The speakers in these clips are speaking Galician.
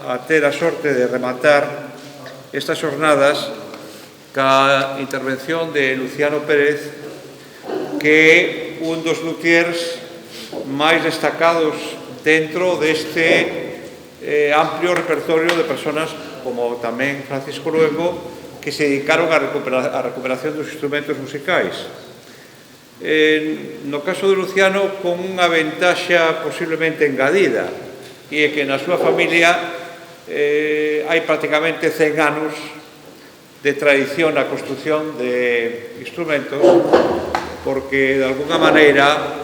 a ter a sorte de rematar estas xornadas ca intervención de Luciano Pérez, que é un dos luthiers máis destacados dentro deste amplio repertorio de personas como tamén Francisco Luengo, que se dedicaron á recuperación dos instrumentos musicais. No caso de Luciano, con unha ventaxa posiblemente engadida, e é que na súa familia hai prácticamente 100 anos de tradición na construción de instrumentos, porque de alguna maneira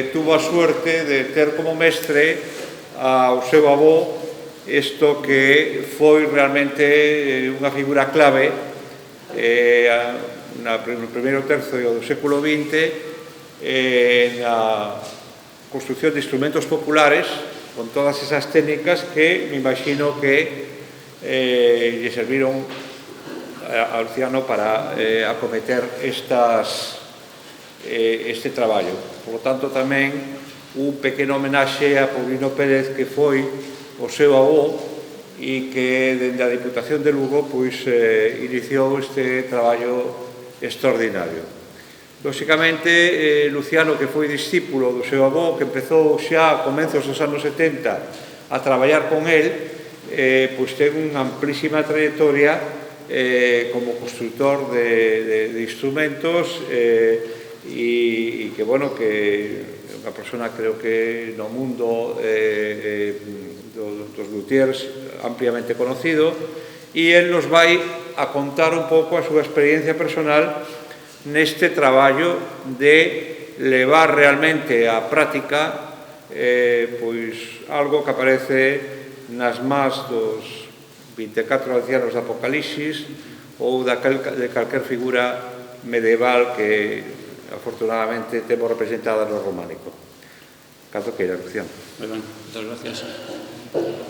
tuvo a suerte de ter como mestre ao seu avó, isto que foi realmente unha figura clave no primeiro tercio do século XX na construción de instrumentos populares, con todas esas técnicas que me imagino que lle serviron a Luciano para acometer este traballo. Por lo tanto, tamén un pequeno homenaxe a Paulino Pérez, que foi o seu avó e que, dende a Diputación de Lugo, iniciou este traballo extraordinario. Lóxicamente, Luciano, que foi discípulo do seu avó, que empezou xa a comenzos dos anos 70 a traballar con él, ten unha amplísima trayectoria como constructor de instrumentos e que, bueno, que é unha persona, creo que no mundo dos luthiers ampliamente conocido, e él nos vai a contar un pouco a súa experiencia personal neste traballo de levar realmente á práctica algo que aparece nas más dos 24 ancianos de Apocalipsis ou de calquer figura medieval que afortunadamente temos representada no románico. Canto queira, Luciano. Moi ben, moitas gracias.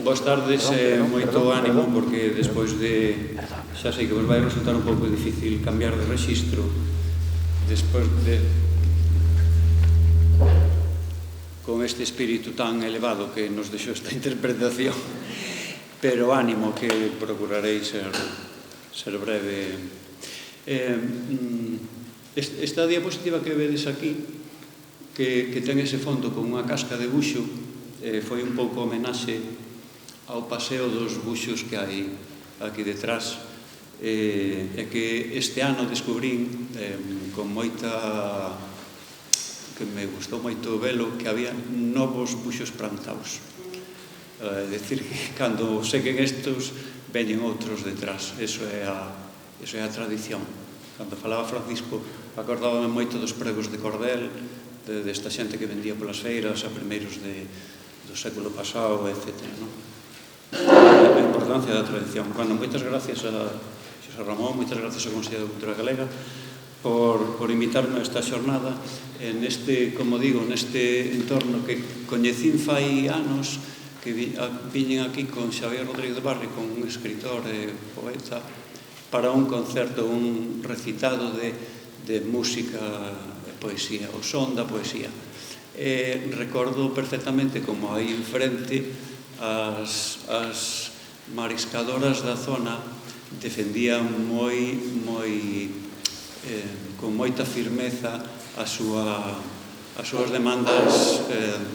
Boas tardes e moito ánimo, porque despois de... xa sei que vos vai resultar un pouco difícil cambiar de rexistro despois de... con este espírito tan elevado que nos deixou esta interpretación, pero ánimo, que procurarei ser breve. Esta diapositiva que vedes aquí, que ten ese fondo con unha casca de buxo, foi un pouco homenaxe ao paseo dos buxos que hai aquí detrás, e que este ano descubrín con moita... que me gustou moito velo, que había novos buxos plantados. É dicir, que cando seguen estos, veñen outros detrás. Eso é a tradición. Cando falaba Francisco, acordábame moito dos pregos de cordel, desta xente que vendía polas feiras a primeiros do século pasado, etc. A importancia da tradición. Bueno, moitas gracias a Xosé Ramón, moitas gracias ao Consello de Cultura Galega por invitarme a esta xornada neste, como digo, neste entorno que coñecín fai anos, que viñen aquí con Xavier Rodríguez Barrio, con un escritor e poeta, para un concerto, un recitado de música e poesía, o son da poesía. Recordo perfectamente como aí enfrente as mariscadoras da zona defendían con moita firmeza as súas demandas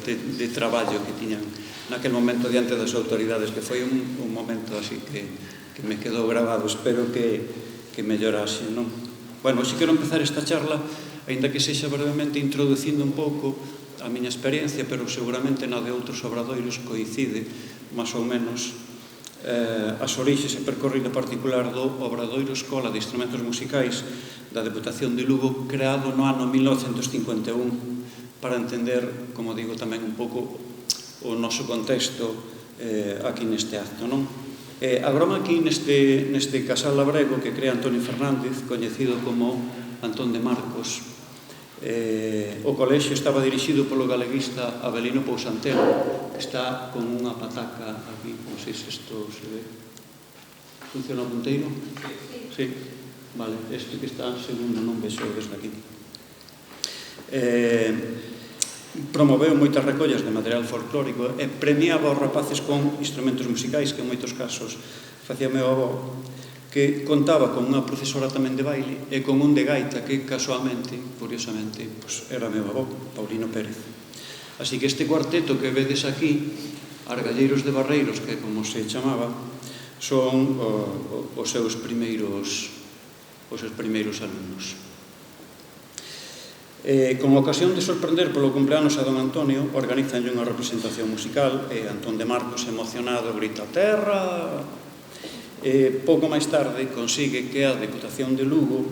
de traballo que tiñan naquel momento diante das autoridades, que foi un momento así que me quedou grabado. Espero que mellorase, non? Bueno, si quero empezar esta charla, aínda que sexa brevemente introducindo un pouco a miña experiencia, pero seguramente na de outros obradoiros coincide, máis ou menos, as orixes e percorrido particular do Obradoiro Escola de Instrumentos Musicais da Deputación de Lugo, creado no ano 1951, para entender, como digo, tamén un pouco o noso contexto aquí neste acto, non? Agora aquí neste casal labrego que crea Antonio Fernández, coñecido como Antón de Marcos. O colexio estaba dirixido polo galeguista Avelino Pousantelo, que está con unha pataca aquí, non sei se isto se ve. Funciona o punteiro? Sí. Vale, este que está segundo non vexo desde aquí. promoveu moitas recollas de material folclórico e premiaba os rapaces con instrumentos musicais que en moitos casos facía meu avó, que contaba con unha profesora tamén de baile e con un de gaita que casualmente, curiosamente, era meu avó, Paulino Pérez. Así que este cuarteto que vedes aquí, Argalleiros de Barreiros, que como se chamaba, son os seus primeiros alumnos. Con ocasión de sorprender polo cumpleanos a don Antonio, organizanlle unha representación musical e Antón de Marcos, emocionado, grita "Terra!". Pouco máis tarde consigue que a Deputación de Lugo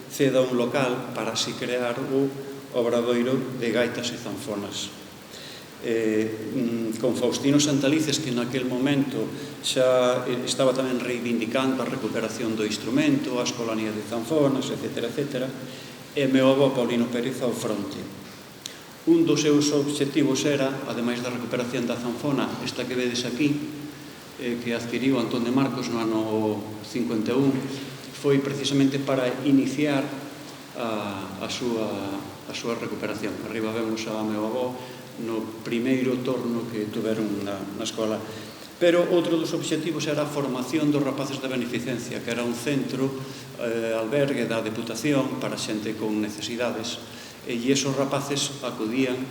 ceda un local para así crear o Obradoiro de Gaitas e Zanfonas. Con Faustino Santalices, que naquel momento xa estaba tamén reivindicando a recuperación do instrumento, a escolanía de zanfonas, etc., etc., e meu avó Paulino Pérez ao fronte. Un dos seus obxectivos era, ademais da recuperación da zanfona, esta que vedes aquí, que adquiriu Antón de Marcos no ano 51, foi precisamente para iniciar a súa recuperación. Arriba vemos a meu avó no primeiro torno que tuveron na escola. Pero outro dos obxectivos era a formación dos rapaces da beneficencia, que era un centro, albergue da Deputación para xente con necesidades, e esos rapaces acudían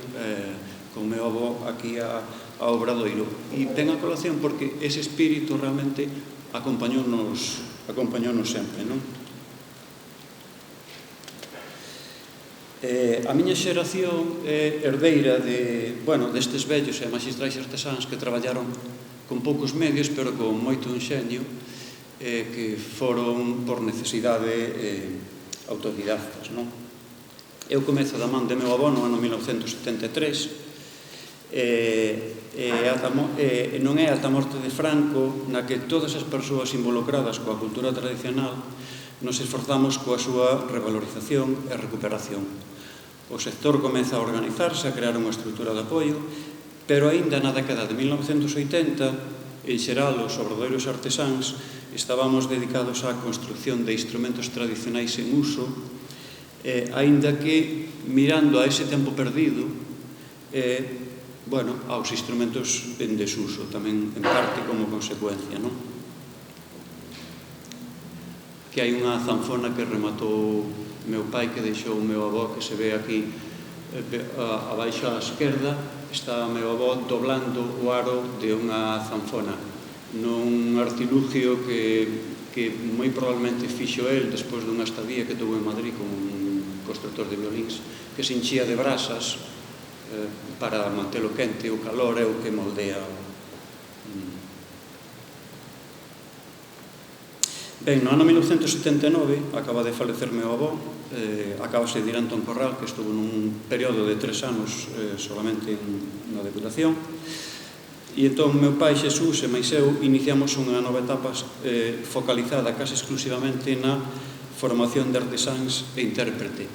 con meu avó aquí ao Obradoiro. E ten a colación porque ese espírito realmente acompañounos sempre, non? A miña xeración é herdeira destes vellos e maxistrais artesáns que traballaron con poucos medios, pero con moito enxeño, que foron por necesidade autodidactas, non? Eu comezo da man de meu avó no ano 1973, non é ata a morte de Franco na que todas as persoas involucradas coa cultura tradicional nos esforzamos coa súa revalorización e recuperación. O sector comeza a organizarse, a crear unha estrutura de apoio, pero aínda na década de 1980, en xeral, os obradoiros artesáns estábamos dedicados á construcción de instrumentos tradicionais en uso, aínda que, mirando a ese tempo perdido, aos instrumentos en desuso, tamén en parte como consecuencia, non? Que hai unha zanfona que rematou meu pai, que deixou o meu avó, que se ve aquí abaixo á esquerda, está o meu avó doblando o aro de unha zanfona nun artilugio que moi probablemente fixo el despois dunha estadía que tuvo en Madrid con un constructor de violíns, que se enchía de brasas para mantelo quente. O calor é o que moldea. Ben, no ano 1979 acaba de falecer meu avó, acabase de ir Antón Corral, que estuvo nun período de 3 anos solamente na Deputación, e entón meu pai Xesús e máis eu iniciamos unha nova etapa focalizada case exclusivamente na formación de artesáns e intérpretes,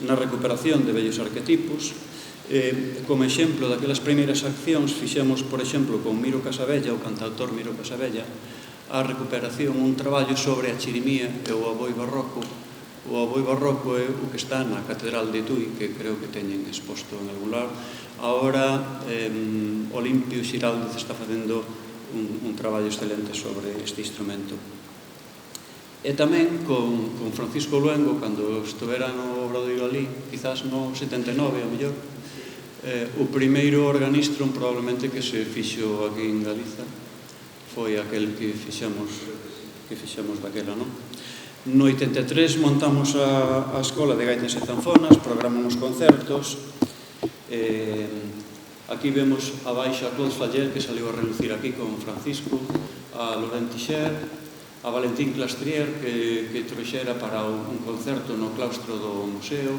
na recuperación de vellos arquetipos. Como exemplo daquelas primeiras accións fixemos, por exemplo, con Miro Casabella, o cantautor Miro Casabella, a recuperación, un traballo sobre a chirimía e o aboi barroco. O aboi barroco é o que está na Catedral de Tui, que creo que teñen exposto en algún lado. Ahora, Olimpio Xiraldez está facendo un traballo excelente sobre este instrumento. E tamén con Francisco Luengo, cando estuvera no Obradoiro ali, quizás no 79, a mellor, o primeiro organistron probablemente que se fixo aquí en Galiza foi aquel que fixemos daquela, non? No 83 montamos a Escola de Gaitas e Zanfonas, programamos concertos. Aquí vemos abaixo a Claude Fallel, que saliu a relucir aquí con Francisco, a Laurent Tixer, a Valentín Clastrier, que trouxera para un concerto no claustro do museo,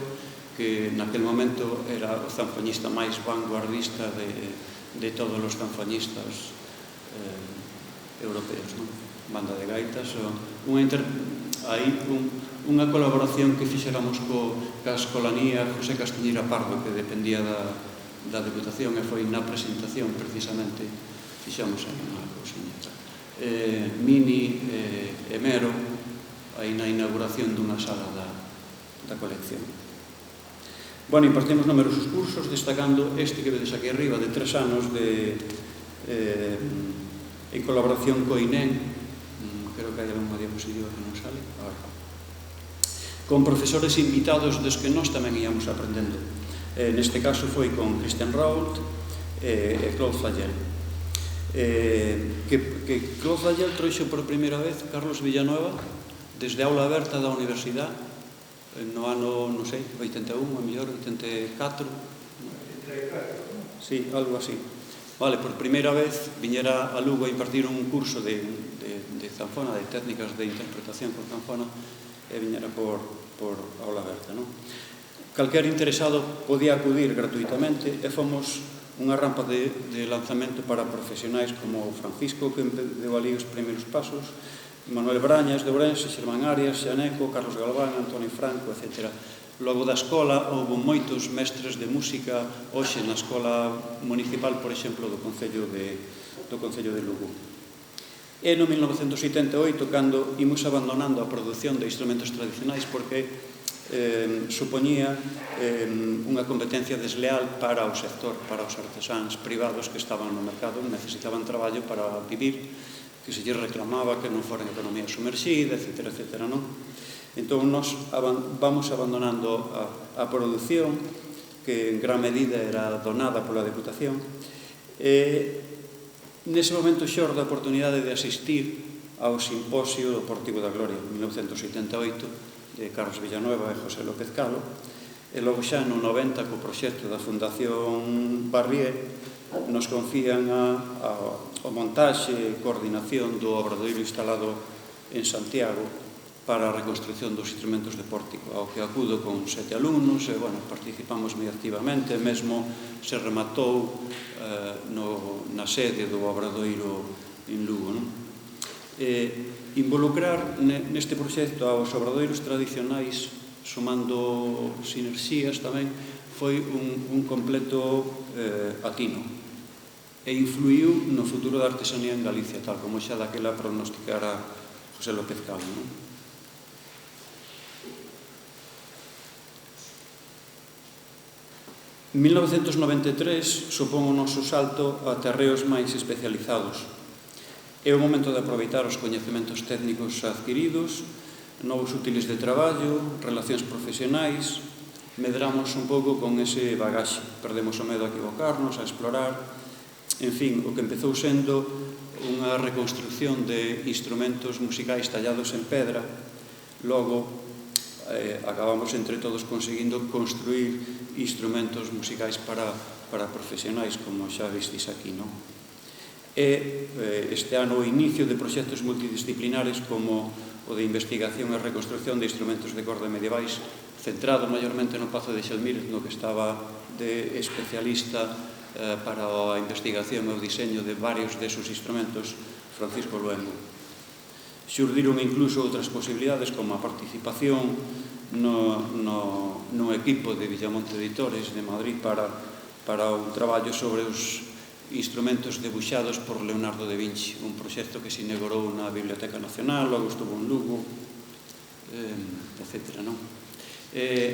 que naquel momento era o zanfoñista máis vanguardista de todos os zanfoñistas europeos, non? Banda de gaitas, unha colaboración que fixéramos ca escolanía José Castiñeira Pardo, que dependía da Deputación, e foi na presentación precisamente fixamos aí unha cousiña. Mini e Mero, aí na inauguración dunha sala da colección. Bueno, impartimos numerosos cursos, destacando este que vedes aquí arriba, de 3 anos en colaboración co INEM, creo que hai unha diapositiva que non sale, con profesores invitados dos que nós tamén íamos aprendendo. Neste caso foi con Christian Rault e Claude Flagel. Que Claude Flagel trouxo por primeira vez Carlos Villanueva desde a aula aberta da universidade no ano, non sei, 81, a mellor, 84. Sí, algo así. Vale, por primeira vez viñera a Lugo a impartir un curso de zanfona, de técnicas de interpretación con zanfona, e viñera por aula aberta, non? Calquer interesado podía acudir gratuitamente e fomos unha rampa de lanzamento para profesionais como Francisco, que deu ali os primeiros pasos, Manuel Brañas de Ourense, Xermán Arias, Xaneco, Carlos Galván, Antonio Franco, etc. Logo da escola houve moitos mestres de música hoxe na escola municipal, por exemplo, do Concello de Lugo. E no 1978, cando imos abandonando a produción de instrumentos tradicionais, porque supoñía unha competencia desleal para o sector, para os artesáns privados que estaban no mercado, necesitaban traballo para vivir, que se lles reclamaba que non foran economía sumerxida, etc., non? Entón, nos vamos abandonando a produción, que en gran medida era donada pola Deputación, e nese momento xorde a oportunidade de asistir ao Simposio do Pórtico da Gloria, en 1988, de Carlos Villanueva e José López Calo, e logo xa no 90, co proxecto da Fundación Barrié, nos confían a montaxe e coordinación do obradoiro instalado en Santiago para a reconstrucción dos instrumentos de pórtico, ao que acudo con 7 alumnos, e, bueno, participamos moi activamente, mesmo se rematou na sede do obradoiro en Lugo, non? Involucrar neste proxecto aos obradoiros tradicionais, sumando sinerxías tamén, foi un completo atino e influiu no futuro da artesanía en Galicia, tal como xa daquela prognosticara José López Calo, non? En 1993 supón o noso salto a terreos máis especializados. É o momento de aproveitar os coñecementos técnicos adquiridos, novos útiles de traballo, relacións profesionais. Medramos un pouco con ese bagaxe, perdemos o medo a equivocarnos, a explorar. En fin, o que empezou sendo unha reconstrucción de instrumentos musicais tallados en pedra, logo acabamos entre todos conseguindo construir instrumentos musicais para profesionais, como xa vistis aquí, non? E este ano o inicio de proxectos multidisciplinares como o de investigación e reconstrucción de instrumentos de corda medievais, centrado maiormente no Pazo de Xelmírez, no que estaba de especialista para a investigación e o diseño de varios desos instrumentos, Francisco Luengo. Xurdiron incluso outras posibilidades, como a participación no equipo de Villamonte Editores de Madrid para un traballo sobre os instrumentos debuxados por Leonardo da Vinci, un proxecto que se inaugurou na Biblioteca Nacional, logo estuvo en Lugo, etc.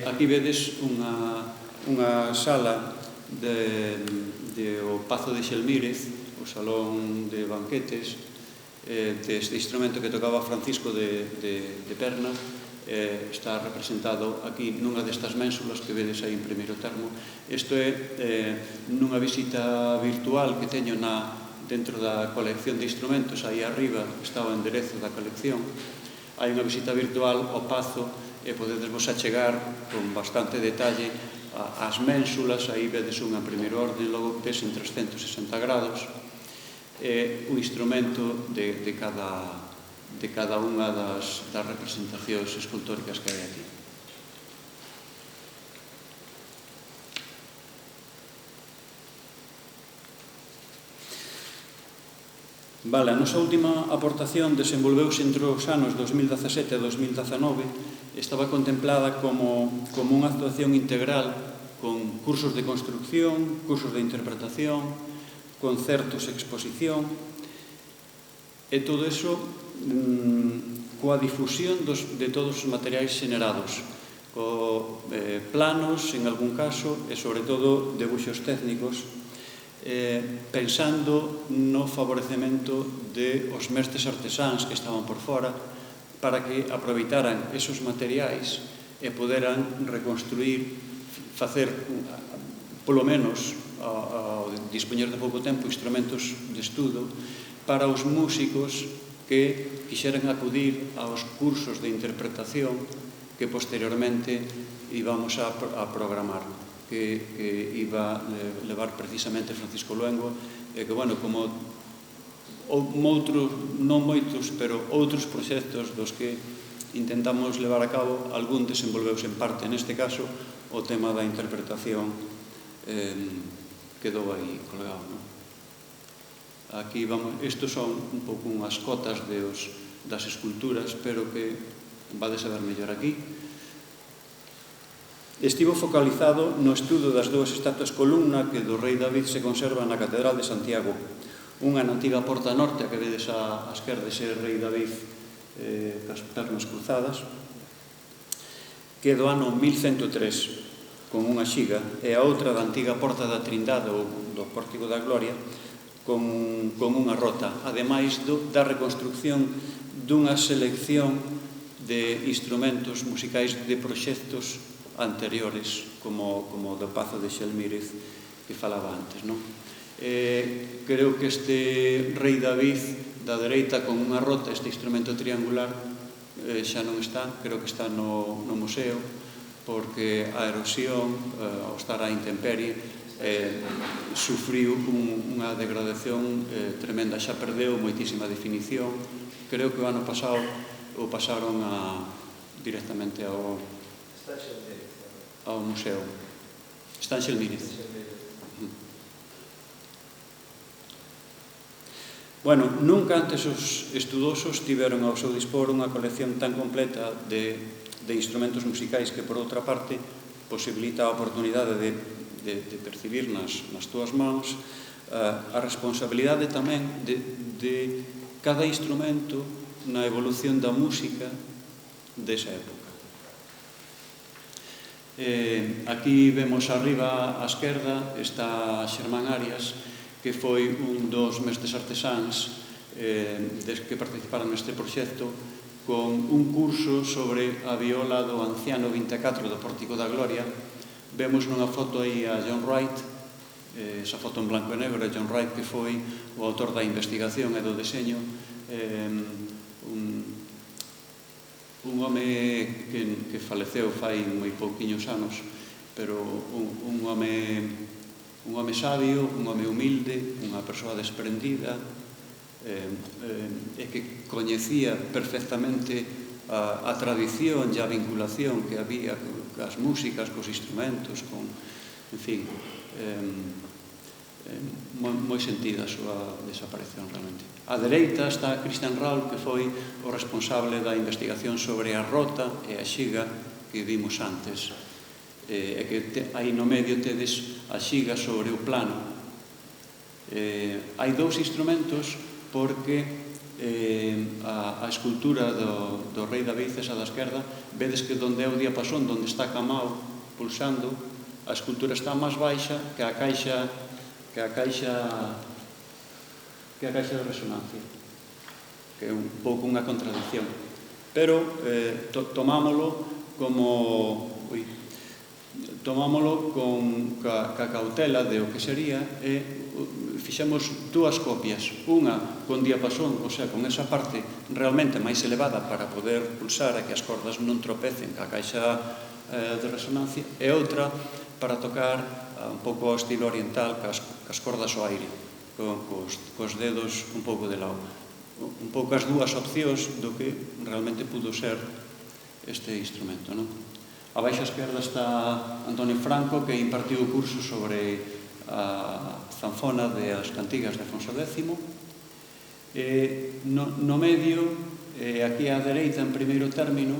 Aquí vedes unha sala do Pazo de Xelmírez, o salón de banquetes deste instrumento que tocaba Francisco de Perna. Está representado aquí nunha destas ménsulas que vedes aí en primeiro termo. Isto é nunha visita virtual que teño dentro da colección de instrumentos. Aí arriba está o enderezo da colección. Hai unha visita virtual ao Pazo e podedesvos achegar con bastante detalle as ménsulas. Aí vedes unha en primeiro orden, logo ves en 360 grados o instrumento de cada unha das representacións escultóricas que hai aquí. Vale, a nosa última aportación desenvolveuse entre os anos 2017 e 2019. Estaba contemplada como unha actuación integral con cursos de construcción, cursos de interpretación, concertos, exposición, e todo iso coa difusión de todos os materiais xenerados, planos, en algún caso, e sobre todo debuxos técnicos, pensando no favorecemento de os mestres artesáns que estaban por fora para que aproveitaran esos materiais e poderan reconstruir, facer, polo menos, ao dispoñer de pouco tempo, instrumentos de estudo para os músicos que quixeran acudir aos cursos de interpretación que posteriormente íbamos a programar, que iba levar precisamente Francisco Luengo, e que, bueno, como outros, non moitos, pero outros proxectos dos que intentamos levar a cabo, algún desenvolveuse en parte. Neste caso, o tema da interpretación quedou aí colgado, non? Aquí vamos, estos son un pouco unhas cotas das esculturas, pero que vades a ver mellor aquí. Estivo focalizado no estudo das dúas estatuas columna que do rei David se conserva na Catedral de Santiago. Unha na antiga porta norte, a que vedes á esquerda, ese rei David cas pernas cruzadas, que é do ano 1103, con unha xiga, e a outra da antiga porta da Trindade, ou do Pórtico da Gloria, con unha rota, ademais da reconstrucción dunha selección de instrumentos musicais de proxectos anteriores, como do Pazo de Xelmírez que falaba antes, non? Creo que este rei David da dereita con unha rota, este instrumento triangular, xa non está, creo que está no museo, porque a erosión, ao estar á intemperie, sufriu unha degradación tremenda, xa perdeu moitísima definición. Creo que o ano pasado o pasaron directamente ao museo. Está en Xelmírez. Bueno, nunca antes os estudosos tiveron ao seu dispor unha colección tan completa de instrumentos musicais que, por outra parte, posibilita a oportunidade de percibir nas túas mãos a responsabilidade tamén de cada instrumento na evolución da música desa época. Aquí vemos arriba á esquerda está Xermán Arias, que foi un dos mestres artesáns que participaron neste proxecto, con un curso sobre a viola do anciano 24 do Pórtico da Gloria. Vemos nunha foto aí a John Wright, esa foto en blanco e negro, John Wright, que foi o autor da investigación e do deseño, un home que faleceu fai moi pouquiños anos, pero un home sabio, un home humilde, unha persoa desprendida, e que coñecía perfectamente a tradición e a vinculación que había cas músicas, cos instrumentos, en fin, moi sentida a súa desaparición realmente. A dereita está Christian Raul, que foi o responsable da investigación sobre a rota e a xiga que vimos antes, e que aí no medio tedes a xiga sobre o plano. Hai dous instrumentos porque a escultura do rei David, esa da esquerda, vedes que donde é o diapasón, donde está Camao pulsando, a escultura está máis baixa que a caixa de resonancia, que é un pouco unha contradicción, pero tomámolo con ca cautela de o que sería, e fixemos dúas copias, unha con diapasón, o sea, con esa parte realmente máis elevada para poder pulsar e que as cordas non tropecen ca caixa de resonancia, e outra para tocar un pouco ao estilo oriental, cas cordas ao aire, cos dedos un pouco de lado. Un pouco as dúas opcións do que realmente pudo ser este instrumento, non? A baixa esquerda está Antonio Franco, que impartiu o curso sobre a zanfona das cantigas de Afonso X. No medio, aquí á dereita, en primeiro término,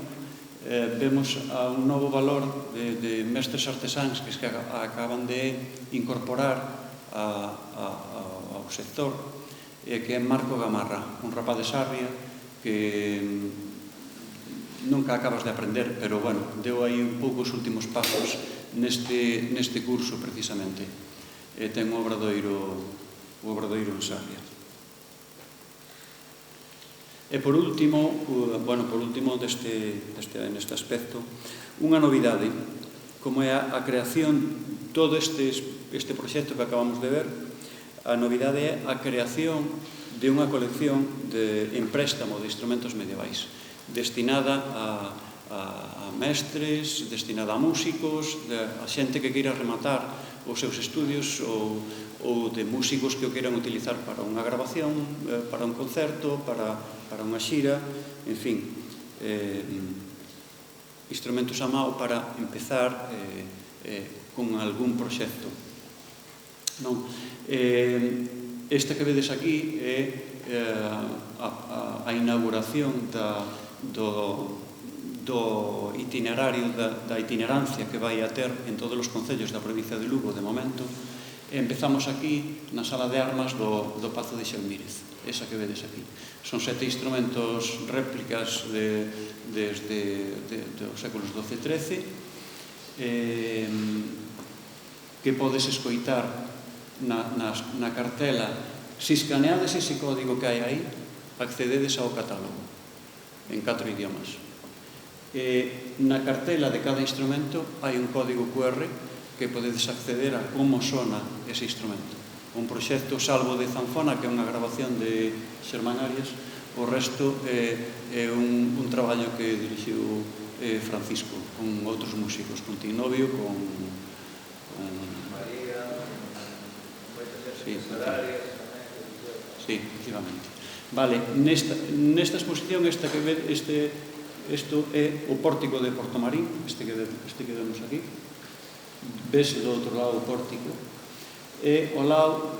vemos un novo valor de mestres artesáns que acaban de incorporar ao sector, que é Marco Gamarra, un rapaz de Sarria que nunca acabas de aprender, pero, bueno, deu aí un pouco os últimos pasos neste curso, precisamente. Ten o Obradoiro en Sarria. E por último, neste aspecto, unha novidade, como é a creación, todo este proxecto que acabamos de ver, a novidade é a creación de unha colección en préstamo de instrumentos medievais, destinada a mestres, destinada a músicos, a xente que queira rematar os seus estudios ou de músicos que o queiran utilizar para unha grabación, para un concerto, para unha xira, en fin, instrumentos a mao para empezar con algún proxecto. Esta que vedes aquí é a inauguración do itinerario, da itinerancia que vai a ter en todos os concellos da provincia de Lugo de momento. Empezamos aquí na sala de armas do Pazo de Xelmírez, esa que vedes aquí. Son 7 instrumentos réplicas desde os séculos XII e XIII que podes escoitar na cartela. Se escaneades ese código que hai aí, accededes ao catálogo en 4 idiomas. Na cartela de cada instrumento hai un código QR que podedes acceder a como sona ese instrumento. Un proxecto Salvo de Zanfona, que é unha grabación de Xermán Arias, o resto é un traballo que dirixiu Francisco con outros músicos, con Tinovio, con María, sí, efectivamente. Vale, nesta exposición, isto é o pórtico de Portomarín, este que vemos aquí. Vese do outro lado o pórtico. E ao lado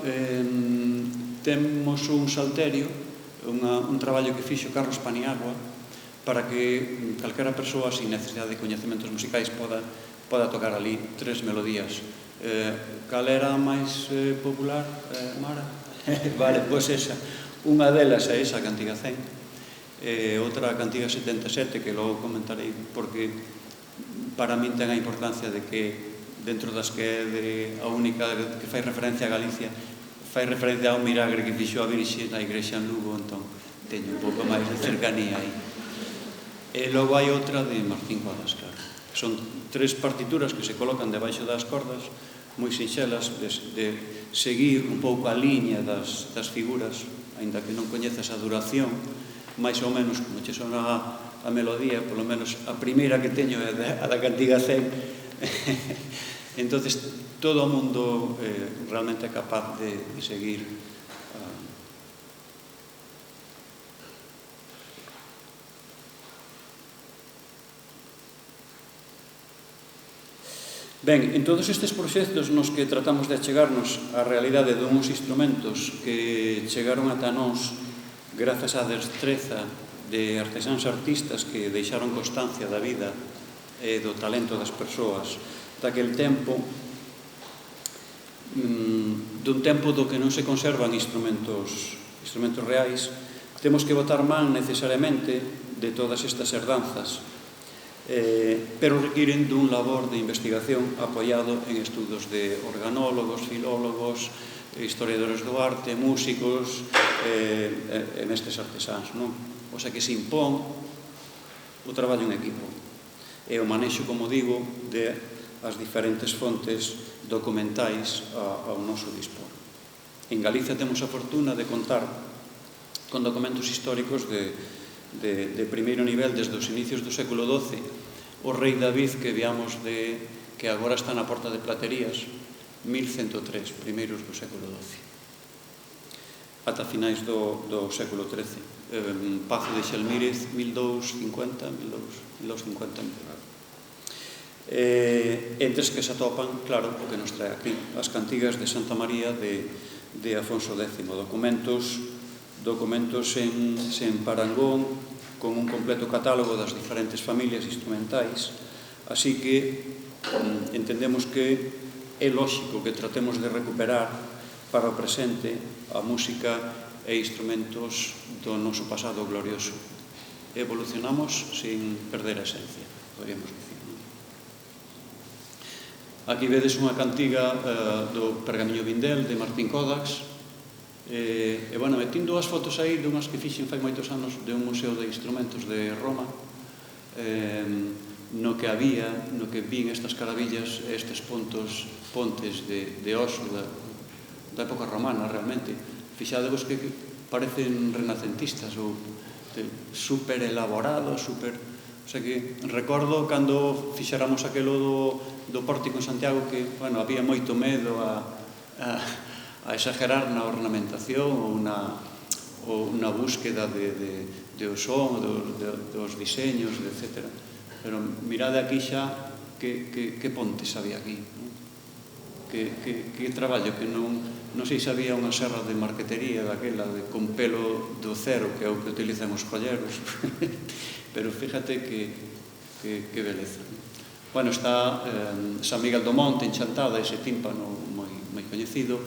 temos un salterio, un traballo que fixo Carlos Paniagua para que calquera persoa sin necesidade de coñecementos musicais poda tocar ali 3 melodías. Cal era a máis popular, Mara? Vale, pois esa. Unha delas é esa Cantiga 100, outra Cantiga 77, que logo comentarei, porque para min ten a importancia de que dentro das que é a única que fai referencia a Galicia, fai referencia ao milagre que fixo a Virxe na igrexa en Lugo, entón teño un pouco máis de cercanía aí. E logo hai outra de Martín Cuadras, claro. Son 3 partituras que se colocan debaixo das cordas, moi sinxelas, de seguir un pouco a liña das figuras, aínda que non coñezas a duración, máis ou menos como che sona a melodía, polo menos a primeira que teño é a da Cantiga 100. Entonces, todo o mundo realmente é capaz de seguir. Ben, en todos estes proxectos nos que tratamos de achegarnos á realidade dunhos instrumentos que chegaron ata nós grazas á destreza de artesáns artistas que deixaron constancia da vida e do talento das persoas daquel tempo, dun tempo do que non se conservan instrumentos reais, temos que botar man necesariamente de todas estas herdanzas, pero requiren dun labor de investigación apoiado en estudos de organólogos, filólogos, historiadores do arte, músicos e nestes artesáns, non? O sea que se impón o traballo en equipo e o manexo, como digo, de as diferentes fontes documentais ao noso dispor. En Galicia temos a fortuna de contar con documentos históricos de primeiro nivel desde os inicios do século XII. O rei David que viamos que agora está na Porta de Platerías, 1103, primeiros do século XII, ata finais do século XIII. Pazo de Xelmírez, 1250. Entre que se atopan, claro, o que nos trae aquí, as cantigas de Santa María de Afonso X, documentos en parangón, con un completo catálogo das diferentes familias instrumentais, así que entendemos que é lóxico que tratemos de recuperar para o presente a música e instrumentos do noso pasado glorioso. evolucionamos sin perder a esencia, podríamos dicir. Aquí vedes unha cantiga do Pergamiño Vindel de Martín Kodax, e, bueno, metindo as fotos aí dunhas que fixen fai moitos anos de un museo de instrumentos de Roma, no que había, no que vin estas caravillas, estes pontes de oso da época romana, realmente. Fixadevos que parecen renacentistas ou super elaborados, super... O sea que recordo cando fixéramos aquelo do pórtico en Santiago que, bueno, había moito medo a exagerar na ornamentación ou na búsqueda do son, dos diseños, etc. Pero mirade aquí xa que pontes había aquí, que traballo, que non sei se había unha serra de marquetería daquela con pelo do cero, que é o que utilizan os colleros, pero fíjate que beleza. Bueno, está San Miguel do Monte en Chantada, ese tímpano moi coñecido.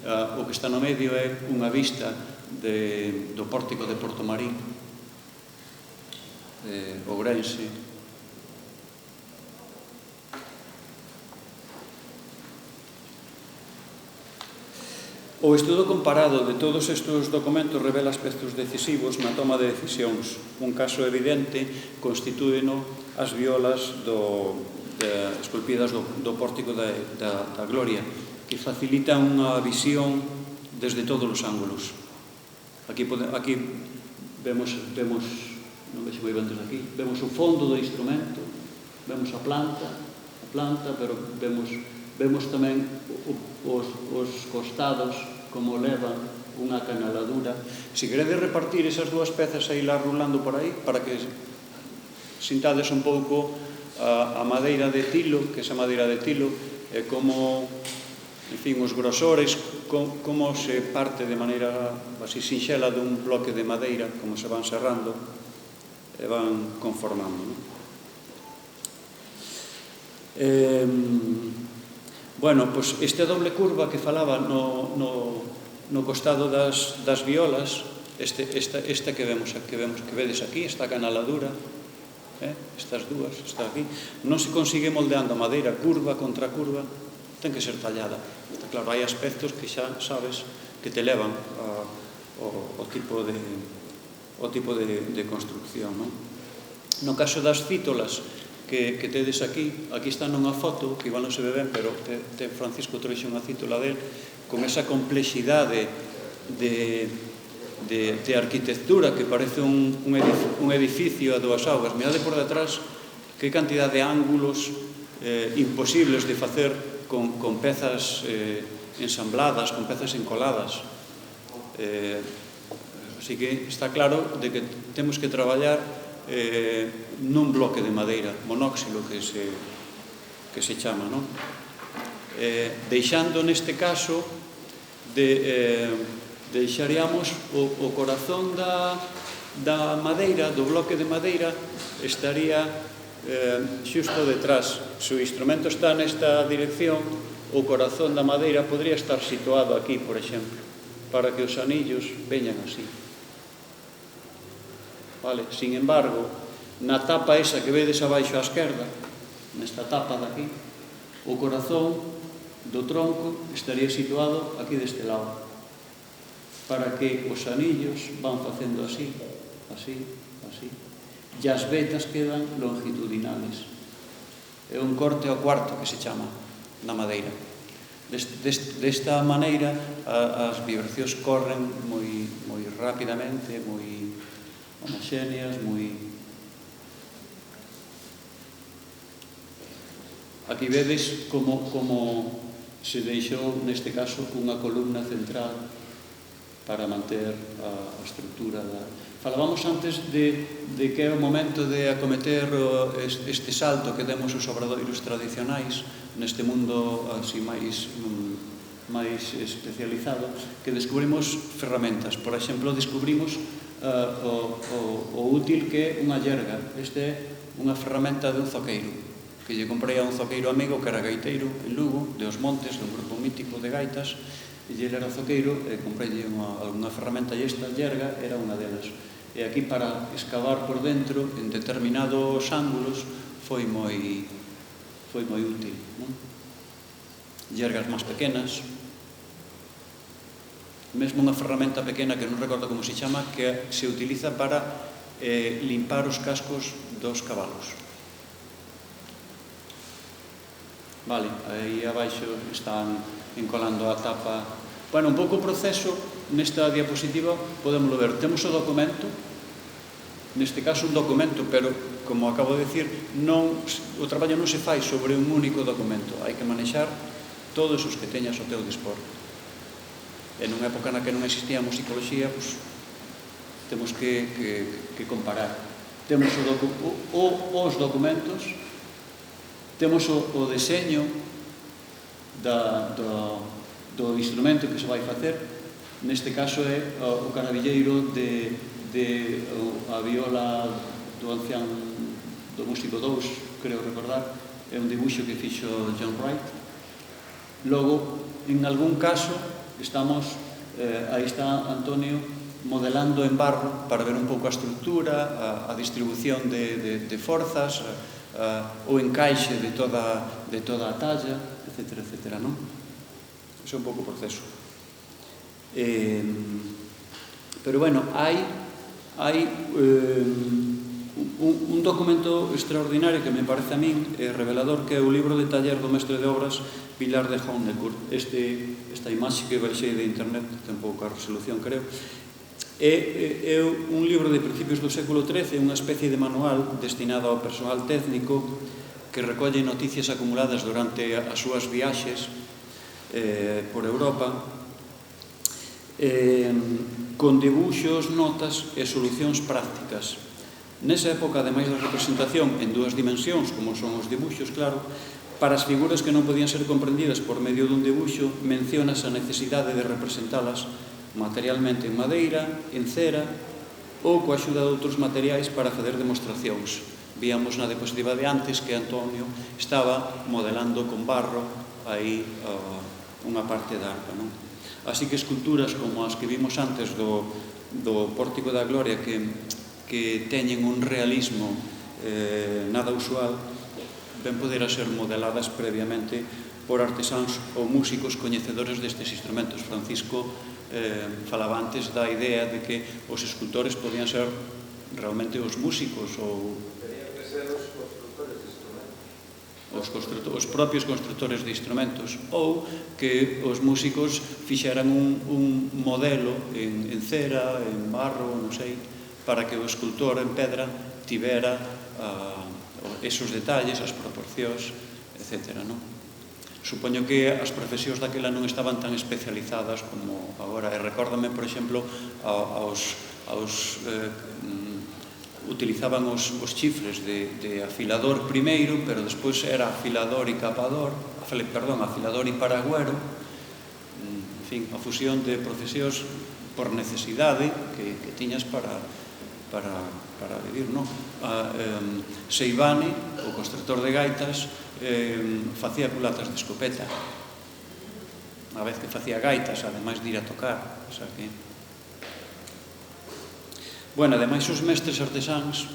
O que está no medio é unha vista do pórtico de Portomarín, Ourense. O estudo comparado de todos estes documentos revela aspectos decisivos na toma de decisións. Un caso evidente constitúeno as violas esculpidas do pórtico da Gloria, que facilitan unha visión desde todos os ángulos. Aquí vemos, non vexo moi ben desde aquí, vemos o fondo do instrumento, vemos a planta, pero vemos tamén os costados como levan unha canaladura. Se queredes repartir esas dúas pezas e irlas rulando por aí para que sintades un pouco a madeira de tilo, que esa madeira de tilo é como, en fin, os grosores, como se parte de maneira así sinxela dun bloque de madeira, como se van serrando e van conformando. Bueno, pois esta doble curva que falaba no costado das violas, esta que vedes aquí, esta canaladura, estas dúas, está aquí, non se consigue moldeando a madeira curva contra curva, ten que ser tallada. Claro, hai aspectos que xa sabes que te levan ao tipo de construcción. No caso das cítolas que tedes aquí está nunha foto, que igual non se ve ben, pero Francisco trouxe unha cítola del, con esa complexidade de arquitectura que parece un edificio a dúas augas. Mirade por detrás que cantidad de ángulos imposibles de facer con pezas ensambladas, con pezas encoladas. Así que está claro de que temos que traballar nun bloque de madeira, monóxilo que se chama, non? Deixando neste caso deixaríamos o corazón da madeira, do bloque de madeira, estaría xusto detrás. Se o instrumento está nesta dirección, o corazón da madeira podría estar situado aquí, por exemplo, para que os anillos veñan así. Vale? Sin embargo, na tapa esa que vedes abaixo á esquerda, nesta tapa daqui, o corazón do tronco estaría situado aquí deste lado, para que os anillos van facendo así, así, así, e as vetas quedan longitudinales. É un corte ao cuarto que se chama na madeira. Desta maneira, as vibracións corren moi rapidamente, moi homoxéneas, Aquí vedes como se deixou, neste caso, unha columna central para manter a estrutura Falábamos antes de que é o momento de acometer este salto que demos os obradoiros tradicionais neste mundo así máis especializado, que descubrimos ferramentas. Por exemplo, descubrimos o útil que é unha yerga. Este é unha ferramenta de un zoqueiro, que lle comprei a un zoqueiro amigo que era gaiteiro en Lugo, de Os Montes, dun grupo mítico de gaitas, e ele era zoqueiro, e comprei alguna ferramenta, e esta yerga era unha delas. E aquí para excavar por dentro, en determinados ángulos, foi moi útil, non? Llergas máis pequenas, mesmo unha ferramenta pequena que non recordo como se chama, que se utiliza para limpar os cascos dos cabalos. Vale, aí abaixo están encolando a tapa. Bueno, un pouco o proceso nesta diapositiva podémoslo ver. Temos o documento, neste caso un documento, pero, como acabo de decir, o traballo non se fai sobre un único documento. Hai que manexar todos os que teñas ao teu dispor. E nunha época na que non existía a musicoloxía, pois, temos que comparar. Temos os documentos, temos o deseño do instrumento que se vai facer. Neste caso é o canavilleiro a viola do ancián do músico 2, creo recordar. É un dibuixo que fixo John Wright. Logo, en algún caso, aí está Antonio modelando en barro para ver un pouco a estrutura, a distribución de forzas, o encaixe de toda a talla, etc. non? Ese é un pouco o proceso. Pero, bueno, hai un documento extraordinario que me parece a min revelador, que é o libro de taller do mestre de obras Pilar de Honnecourt. Esta imaxe que baixei de internet, ten pouca resolución, creo, é un libro de principios do século XIII, unha especie de manual destinado ao persoal técnico que recolle noticias acumuladas durante as súas viaxes por Europa, con dibuxos, notas e solucións prácticas. Nesa época, ademais da representación en dúas dimensións, como son os dibuxos, claro, para as figuras que non podían ser comprendidas por medio dun dibuxo, mencionas a necesidade de representalas materialmente en madeira, en cera ou coa axuda de outros materiais para fazer demostracións. Víamos na diapositiva de antes que Antonio estaba modelando con barro aí unha parte da arca, non? Así que esculturas como as que vimos antes do Pórtico da Gloria, que teñen un realismo nada usual, ben poderá ser modeladas previamente por artesáns ou músicos coñecedores destes instrumentos. Francisco falaba antes da idea de que os escultores podían ser realmente os músicos ou tenían que ser os constructores de instrumentos, os propios constructores de instrumentos, ou que os músicos fixeran un modelo en cera, en barro, non sei, para que o escultor en pedra tivera esos detalles, as proporcións, etc. Supoño que as profesións daquela non estaban tan especializadas como agora. E recórdame, por exemplo, utilizaban os chifres de afilador primeiro, pero despois era afilador e capador, afilador e paragüero. En fin, a fusión de profesións por necesidade que tiñas para vivir, non? Seivane, o constructor de gaitas, facía culatas de escopeta. A vez que facía gaitas, ademais de ir a tocar. O sea que... Bueno, ademais, os mestres artesáns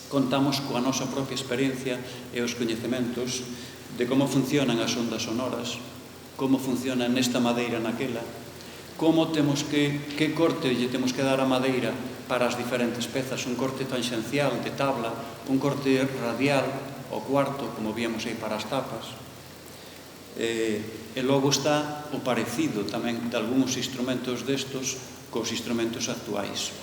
contamos coa nosa propia experiencia e os coñecementos de como funcionan as ondas sonoras, como funciona nesta madeira naquela, como temos que corte lle temos que dar a madeira para as diferentes pezas, un corte tangencial de tabla, un corte radial o cuarto, como víamos aí para as tapas. E logo está o parecido tamén de algúns instrumentos destos cos instrumentos actuais.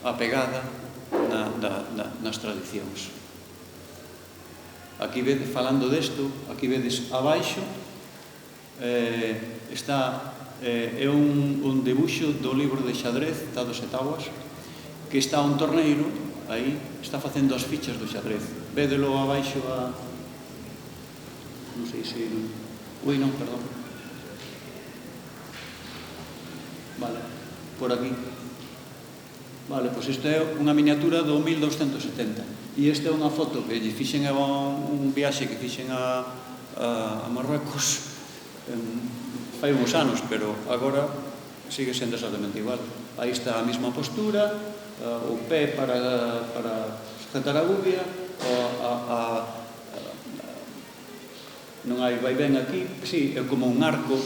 A pegada nas tradicións. Aquí vedes, falando desto, aquí vedes abaixo, é un debuxo do libro de xadrez, Dados e Táboas, que está un torneiro, aí, está facendo as fichas do xadrez. Védelo abaixo non sei se... Ui, non, perdón. Vale, por aquí. Vale, pois isto é unha miniatura do 1270. E esta é unha foto que lle fixen un viaxe que fixen a Marruecos fai uns anos, pero agora sigue sendo exactamente igual. Aí está a mesma postura, o pé para sujetar a gubia, non hai vai ben aquí, sí, é como un arco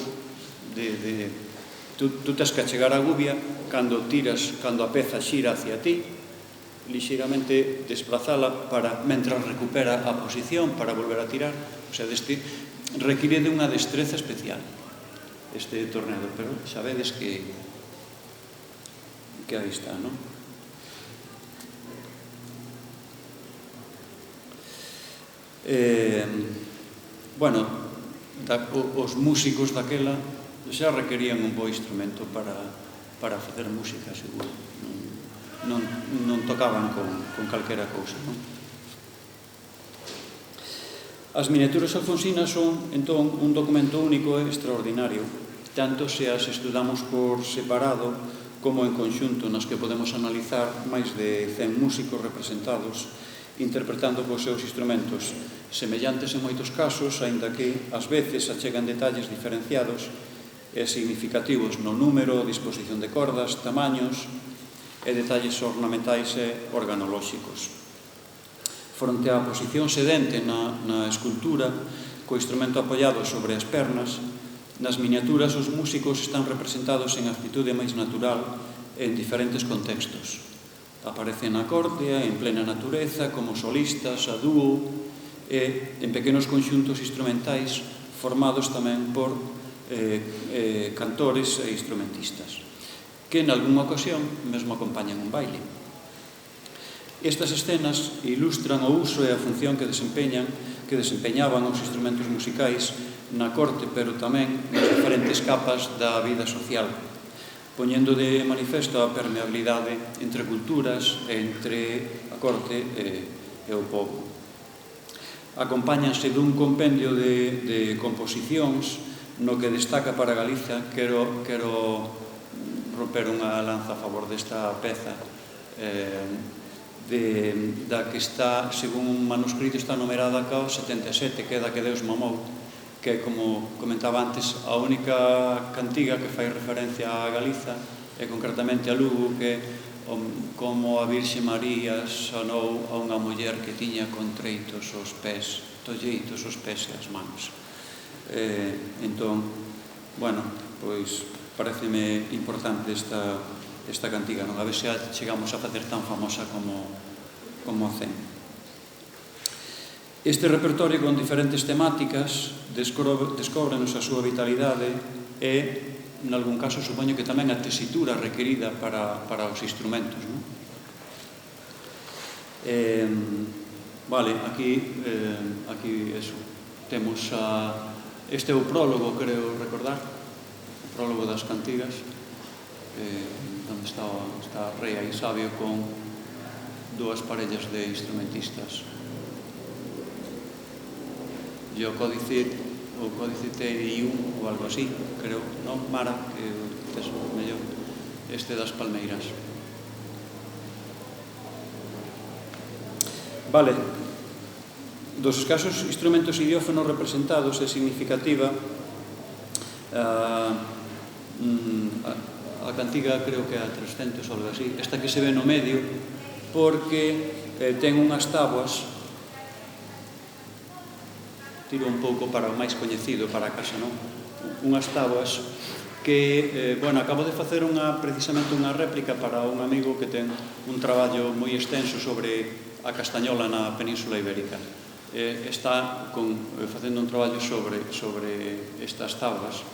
tú tens que achegar a gubia cando a peza xira hacia ti, lixeiramente desplazala para, mentras recupera a posición para volver a tirar, o sea, require de unha destreza especial este torneador, pero xa vedes que aí está, non? Bueno, os músicos daquela xa requerían un bo instrumento para facer música, seguro. Non tocaban con calquera cousa, non? As miniaturas alfonsinas son, entón, un documento único e extraordinario, tanto se as estudamos por separado como en conxunto, nas que podemos analizar máis de 100 músicos representados interpretando cos seus instrumentos, semellantes en moitos casos, aínda que, ás veces, achegan detalles diferenciados e significativos no número, disposición de cordas, tamaños e detalles ornamentais e organolóxicos. Fronte á posición sedente na escultura, co instrumento apoiado sobre as pernas, nas miniaturas os músicos están representados en actitude máis natural e en diferentes contextos. Aparecen na corte, en plena natureza, como solistas, a dúo e en pequenos conxuntos instrumentais formados tamén por cantores e instrumentistas, que en algunha ocasión mesmo acompañan un baile. Estas escenas ilustran o uso e a función que desempeñaban os instrumentos musicais na corte, pero tamén nas diferentes capas da vida social, poñendo de manifesto a permeabilidade entre culturas e entre a corte e o pobo. Acompáñanse dun compendio de composicións no que destaca para Galicia. Quero romper unha lanza a favor desta peza da que está, según un manuscrito, está numerada ca 77, que é da que Deus mamou, que, como comentaba antes, a única cantiga que fai referencia a Galiza e concretamente a Lugo, que como a Virxe María sonou a unha muller que tiña contreitos os pés, tolleitos os pés e as mans. Entón, bueno, pois pareceme importante esta cantiga, non? A ver se chegamos a facer tan famosa como a CEN. Este repertorio con diferentes temáticas descóbrenos a súa vitalidade e, en algún caso, supoño que tamén a tesitura requerida para os instrumentos, non? Vale, aquí eso, temos este é o prólogo, creo recordar, o prólogo das cantigas, onde está Rei aí Sabio con dúas parellas de instrumentistas. E o códice TI1 ou algo así, creo, non? Mara, que tes mellor este das palmeiras. Vale, dos escasos instrumentos idiófonos representados é significativa a cantiga, creo que a 300 ou algo así, esta que se ve no medio, porque ten unhas táboas, tiro un pouco para o máis coñecido, para a casa, non? Unhas táboas que, bueno, acabo de facer precisamente unha réplica para un amigo que ten un traballo moi extenso sobre a castañola na Península Ibérica. Está facendo un traballo sobre estas táboas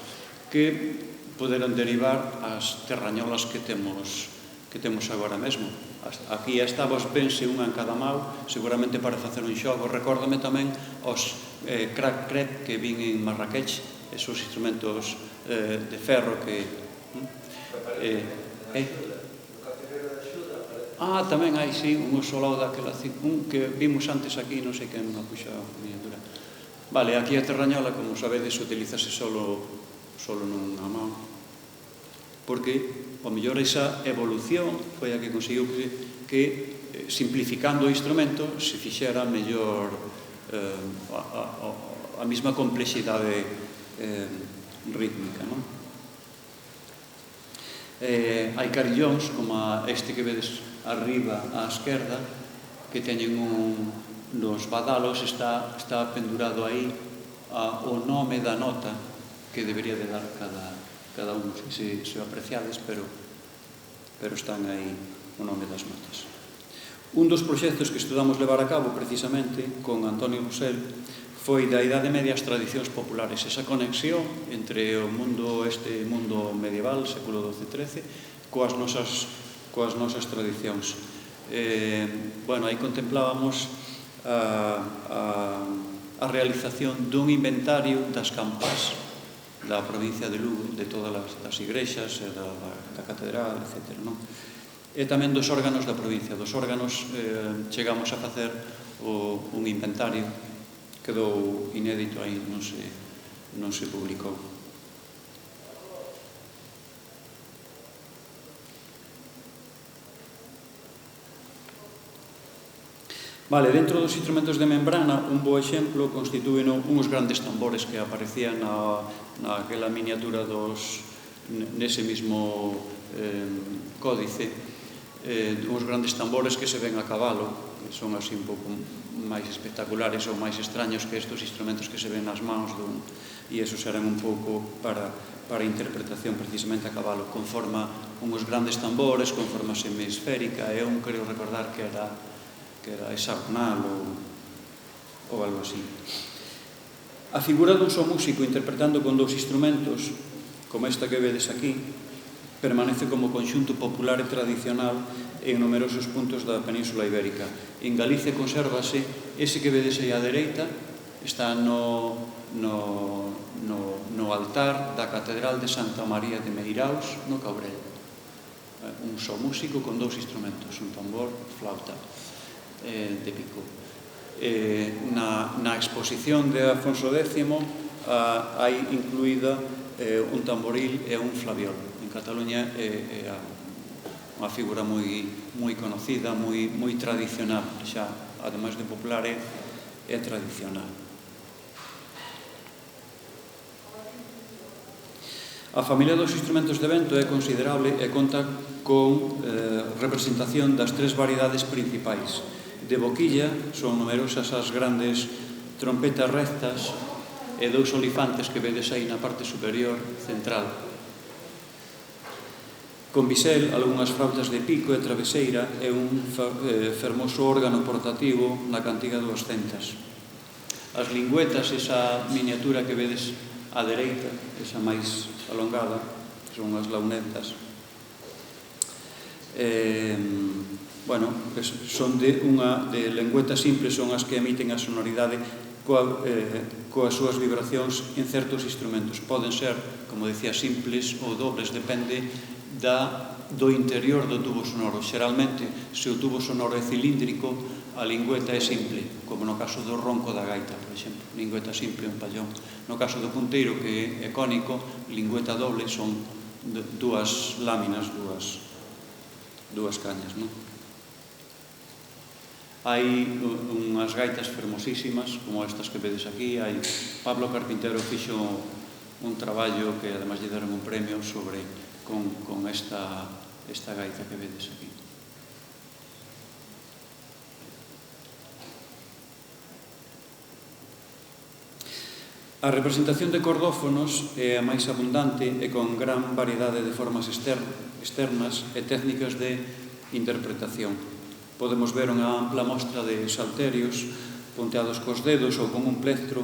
que poderán derivar as terrañolas que temos agora mesmo. Aquí as táboas vense unha en cada mau, seguramente para facer un xogo. Recórdame tamén os crac-crep que vin en Marrakech, esos instrumentos de ferro que... tamén hai, sí, un solado daquela, un que vimos antes aquí, non sei quen non puxa a miniatura. Vale, aquí a terrañola, como sabedes, utilízase solo nunha mão, porque, ao mellor, esa evolución foi a que conseguiu que simplificando o instrumento, se fixera mellor a mesma complexidade rítmica, non? Hai carillóns, como este que vedes arriba á esquerda, que teñen nos badalos, está pendurado aí o nome da nota que debería de dar cada un, se o apreciades, pero están aí o nome das notas. Un dos proxectos que estudamos levar a cabo precisamente con Antonio Musel foi da Idade Media as tradicións populares, esa conexión entre o mundo medieval, século XII, coas nosas tradicións. Aí contemplábamos a realización dun inventario das campás da provincia de Lugo, de todas as igrexas, da catedral, etc. E tamén dos órganos da provincia. Dos órganos chegamos a facer un inventario, quedou inédito aí, non se publicou. Dentro dos instrumentos de membrana, un bo exemplo constitúen uns grandes tambores que aparecían naquela miniatura nese mismo códice, uns grandes tambores que se ven a cabalo, que son así un pouco máis espectaculares ou máis extraños que estes instrumentos que se ven nas mãos e esos eran un pouco para interpretación precisamente a cabalo, con forma uns grandes tambores, con forma semisférica, e un creo recordar que era hexagonal ou algo así. A figura dun só músico interpretando con dous instrumentos, como esta que vedes aquí, permanece como conxunto popular e tradicional en numerosos puntos da Península Ibérica. En Galicia consérvase ese que vedes aí á dereita, está no altar da Catedral de Santa María de Meiraus, no Cabrel. Un só músico con dous instrumentos, un tambor, flauta de pico. Na exposición de Afonso X hai incluída un tamboril e un flaviol. En Cataluña é unha figura moi conocida, moi tradicional, xa, ademais de popular, é tradicional. A familia dos instrumentos de vento é considerable e conta con representación das tres variedades principais. De boquilla son numerosas as grandes trompetas rectas e dous olifantes que vedes aí na parte superior central. Con bisel, algunhas flautas de pico e traveseira e un fermoso órgano portativo na cantiga 200. As lingüetas, esa miniatura que vedes á dereita, esa máis alongada, son as launetas. Son de lengüeta simple, son as que emiten a sonoridade coas súas vibracións en certos instrumentos. Poden ser, como decía, simples ou dobles, depende do interior do tubo sonoro. Xeralmente, se o tubo sonoro é cilíndrico, a lingüeta é simple, como no caso do ronco da gaita, por exemplo. Lingüeta simple, un pallón. No caso do punteiro, que é cónico, lingüeta doble, son dúas láminas, dúas cañas, non? Hai unhas gaitas fermosísimas, como estas que vedes aquí. Pablo Carpintero fixo un traballo que además lle deron un premio con esta gaita que vedes aquí. A representación de cordófonos é a máis abundante e con gran variedade de formas externas e técnicas de interpretación. Podemos ver unha ampla mostra de salterios punteados cos dedos ou con un plectro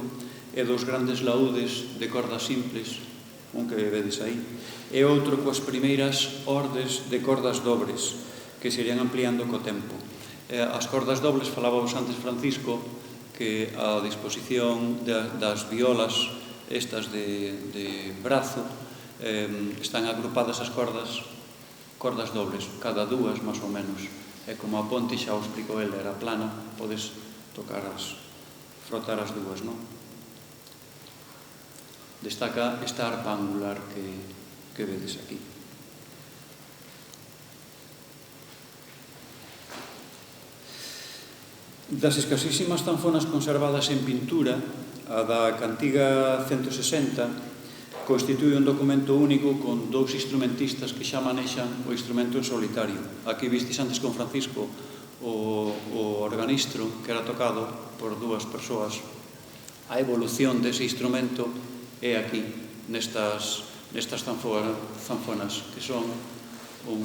e dos grandes laúdes de cordas simples, un que vedes aí, e outro coas primeiras ordes de cordas dobres que se irían ampliando co tempo. As cordas dobles, falábamos antes Francisco, que a disposición das violas estas de brazo están agrupadas as cordas dobles, cada dúas máis ou menos. É como a ponte, xa o explicou ele, era plana, podes frotar as dúas, non? Destaca esta arpa angular que vedes aquí. Das escasísimas tanfonas conservadas en pintura, a da cantiga 160 constitui un documento único con dous instrumentistas que xa manexan o instrumento en solitario. Aquí vistis antes con Francisco o organistro que era tocado por dúas persoas. A evolución dese instrumento é aquí, nestas zanfonas, que son o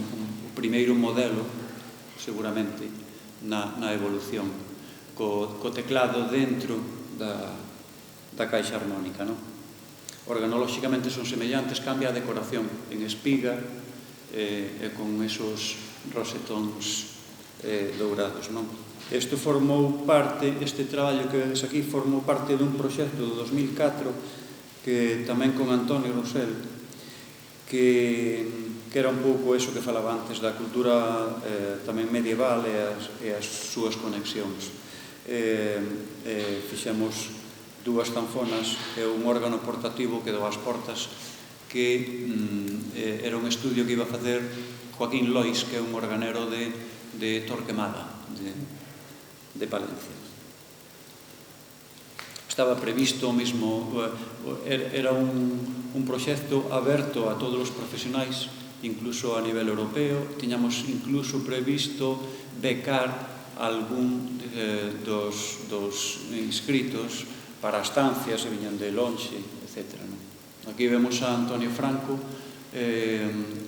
primeiro modelo, seguramente, na evolución, co teclado dentro da caixa armónica, non? Organolóxicamente son semellantes, cambia a decoración en espiga e con esos rosetóns dourados, non? Este traballo que vedes aquí formou parte dun proxecto do 2004 que tamén con Antonio Rosell, que era un pouco eso que falaba antes da cultura tamén medieval e as súas conexións. Fixemos dúas zanfonas e un órgano portativo que dou ás portas, que era un estudio que iba a facer Joaquín Lois, que é un organero de Torquemada, de Palencia. Estaba previsto mesmo, era un proxecto aberto a todos os profesionais, incluso a nivel europeo. Tiñamos incluso previsto becar algún dos inscritos para as estancias que viñan de lonxe, etc. Aquí vemos a Antonio Franco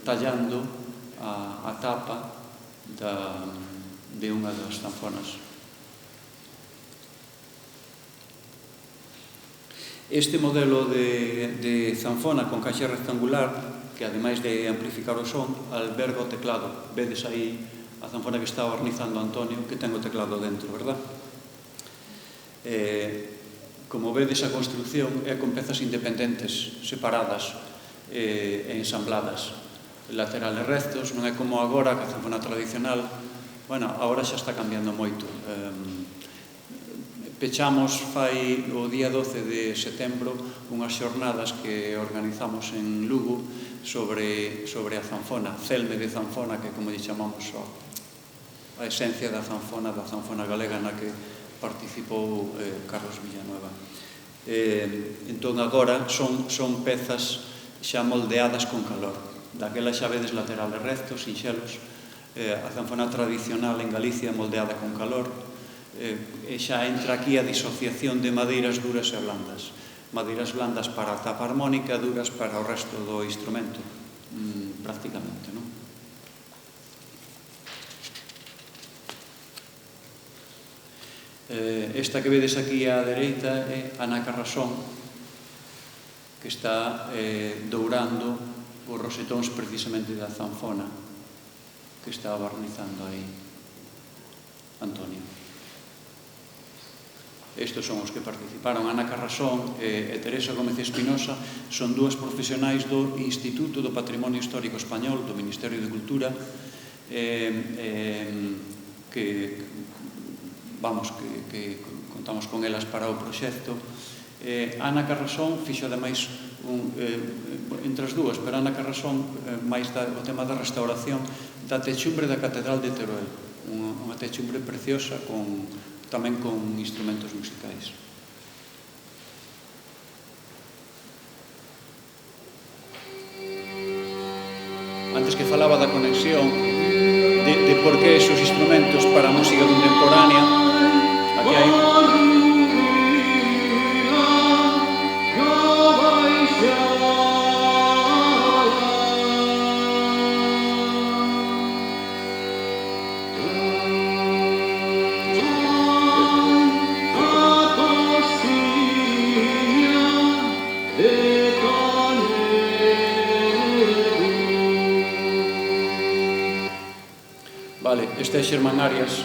tallando a tapa de unha das zanfonas. Este modelo de zanfona con caixa rectangular, que ademais de amplificar o son, alberga o teclado. Vedes aí a zanfona que está barnizando Antonio, que ten o teclado dentro, verdad? Como vedes, a construcción é con pezas independentes, separadas e ensambladas, laterales rectos. Non é como agora, que a zanfona tradicional, bueno, agora xa está cambiando moito. Pechamos fai o día 12 de setembro unhas xornadas que organizamos en Lugo sobre a zanfona, celme de zanfona, que como lle chamamos a esencia da zanfona galega na que participou Carlos Villanueva. Entón agora son pezas xa moldeadas con calor. Daquela xa vedes laterales rectos, sinxelos. A zanfona tradicional en Galicia moldeada con calor. E xa entra aquí a disociación de madeiras duras e blandas. Madeiras blandas para a tapa armónica, duras para o resto do instrumento, prácticamente, non? Esta que vedes aquí á dereita é Ana Carrasón, que está dourando os rosetóns precisamente da zanfona que está barnizando aí Antonio. Estes son os que participaron. Ana Carrasón e Teresa Gómez Espinosa son dúas profesionais do Instituto do Patrimonio Histórico Español, do Ministerio de Cultura, que contamos con elas para o proxecto. Ana Carrasón fixo ademais entre as dúas, pero Ana Carrasón máis o tema da restauración da techumbre da Catedral de Teruel, unha techumbre preciosa tamén con instrumentos musicais. Antes que falaba da conexión de por que esos instrumentos para a música contemporánea, aquí hai este é Xermán Arias.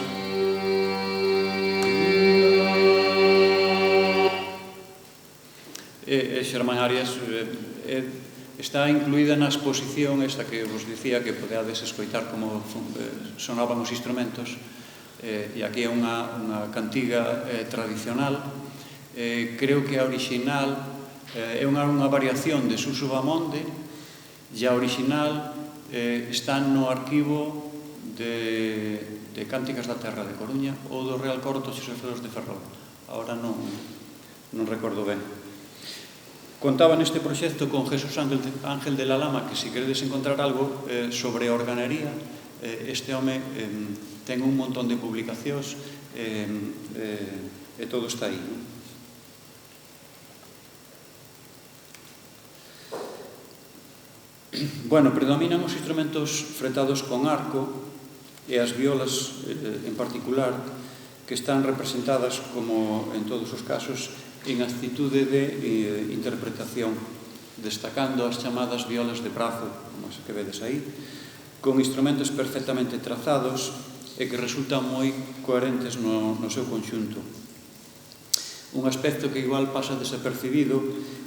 Xermán Arias está incluída na exposición esta que vos dicía que podeades escoitar como sonaban os instrumentos, e aquí é unha cantiga tradicional. Creo que a original é unha variación de Suso Bamonde, e a original está no arquivo de Cánticas da Terra de Coruña ou do Real Coro Toxos e Feros de Ferrol. Agora non recordo ben. Contaba neste proxecto con Jesús Ángel de la Lama, que se queredes encontrar algo sobre organería, este home ten un montón de publicacións e todo está aí, non? Bueno, predominan os instrumentos fretados con arco e as violas en particular, que están representadas, como en todos os casos, en actitude de interpretación, destacando as chamadas violas de brazo, como as que vedes aí, con instrumentos perfectamente trazados e que resultan moi coherentes no seu conxunto. Un aspecto que igual pasa desapercibido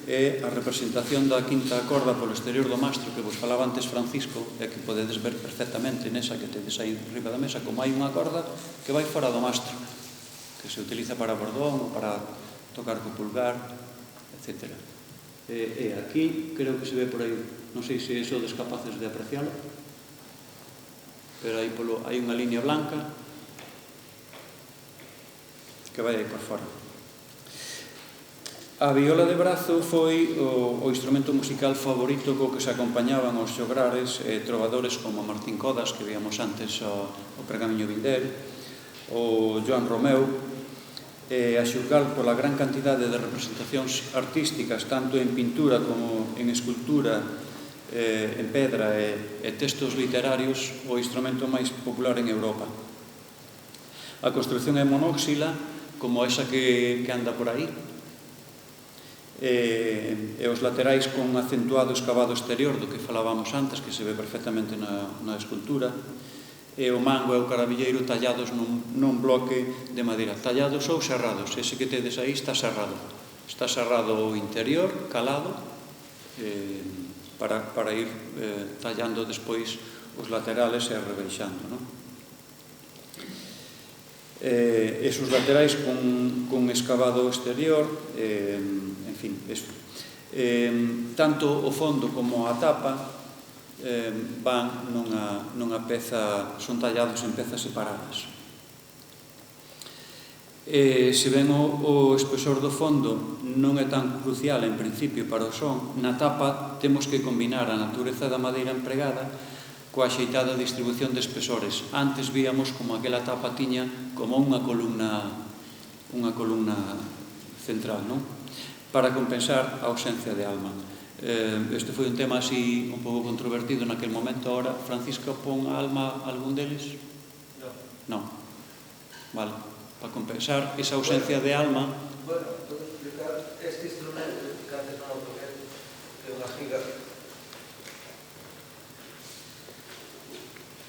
é a representación da quinta corda polo exterior do mastro que vos falaba antes Francisco, e que podedes ver perfectamente nesa que tedes aí riba da mesa, como hai unha corda que vai fora do mastro, que se utiliza para bordón ou para tocar co pulgar, etc. E aquí creo que se ve por aí, non sei se sodes capaces de aprecialo, pero hai unha línea blanca que vai aí por fora. A viola de brazo foi o instrumento musical favorito co que se acompañaban os xograres e trovadores como Martín Codas, que víamos antes ao Pergamiño Vindeiro, o Joan Romeu, a xulgar pola gran cantidade de representacións artísticas, tanto en pintura como en escultura, en pedra e textos literarios, o instrumento máis popular en Europa. A construción é monóxila, como esa que anda por aí, e os laterais con acentuado escavado exterior do que falábamos antes, que se ve perfectamente na escultura, e o mango e o carabilleiro tallados nun bloque de madeira, tallados ou serrados. Ese que tedes aí está serrado o interior, calado, para ir tallando despois os laterales e rebeixando, non? Esos laterais con escavado exterior, en fin, eso. Tanto o fondo como a tapa van nunha peza, son tallados en pezas separadas. Se ven o espesor do fondo non é tan crucial en principio para o son, na tapa temos que combinar a natureza da madeira empregada coa axeitada distribución de espesores. Antes víamos como aquela tapa tiña como unha columna central, non? Para compensar a ausencia de alma. Este foi un tema así un pouco controvertido naquel momento. Ahora, Francisco, pon a alma algún deles? Non. Vale. Para compensar esa ausencia de alma... Bueno, podo explicar este instrumento que antes non o toquei, que é unha giga.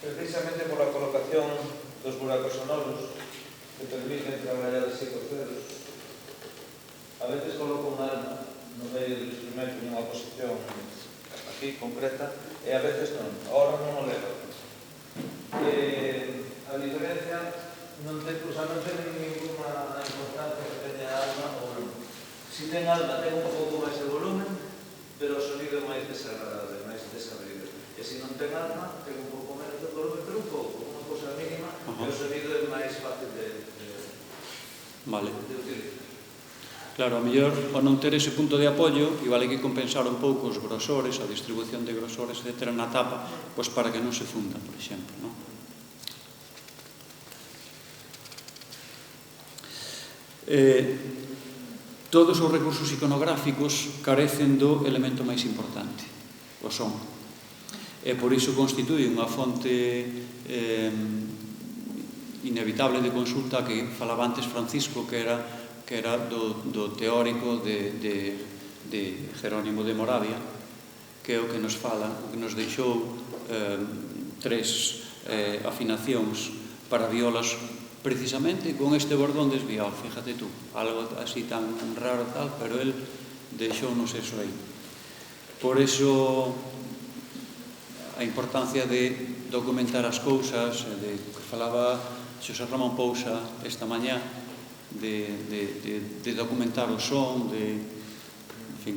Precisamente por a colocación dos buracos sonoros que permiten traballar así cos dedos. A veces coloco unha alma no medio do instrumento nunha posición aquí concreta e a veces non. Ahora non o levo. A diferencia non ten ninguna importancia que teña alma ou non. Si ten alma, ten un pouco máis de volumen, pero o sonido é máis desagradable, máis desabrido. E se non ten alma, ten un pouco menos de volumen, pero un pouco, unha cousa mínima, e o sonido é máis fácil de utilizar. Claro, a mellor, ao non ter ese punto de apoio, igual hai que compensar un pouco os grosores, a distribución de grosores, etc. na tapa, pois para que non se funda, por exemplo, non? Todos os recursos iconográficos carecen do elemento máis importante, o son. E por iso constitúe unha fonte inevitable de consulta que falaba antes Francisco, que era do teórico de Jerónimo de Moravia, que é o que nos fala, o que nos deixou 3 afinacións para violas precisamente con este bordón desviado, fíjate tú, algo así tan raro tal, pero él deixounos eso aí. Por eso a importancia de documentar as cousas, de que falaba Xosé Ramón Pousa esta mañá, de documentar o son, en fin,